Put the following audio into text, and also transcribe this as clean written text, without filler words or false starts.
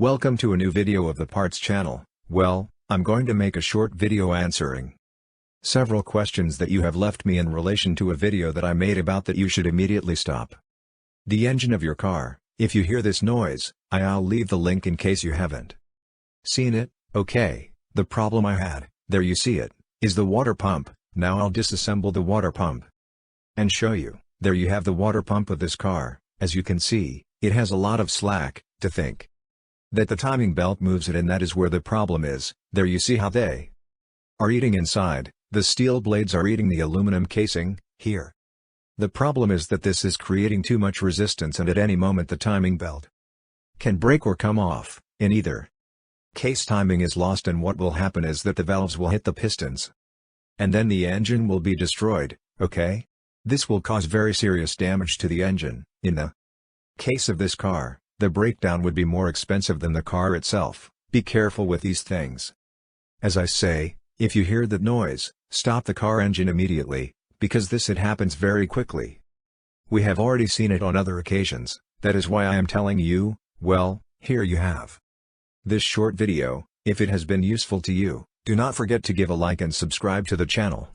Welcome to a new video of the Parts channel. Well, I'm going to make a short video answering several questions that you have left me in relation to a video that I made about that you should immediately stop. The engine of your car. If you hear this noise, I'll leave the link in case you haven't seen it. Okay, the problem I had, there you see it, is the water pump. Now I'll disassemble the water pump and show you. There you have the water pump of this car. As you can see, it has a lot of slack. To think that the timing belt moves it, and that is where the problem is. There you see how they are eating inside. The steel blades are eating the aluminum casing, here. The problem is that this is creating too much resistance, and at any moment the timing belt can break or come off. In either case, timing is lost, and what will happen is that the valves will hit the pistons. And then the engine will be destroyed, okay? This will cause very serious damage to the engine. In the case of this car, the breakdown would be more expensive than the car itself. Be careful with these things. As I say, if you hear that noise, stop the car engine immediately, because it happens very quickly. We have already seen it on other occasions. That is why I am telling you. Well, here you have this short video. If it has been useful to you, do not forget to give a like and subscribe to the channel.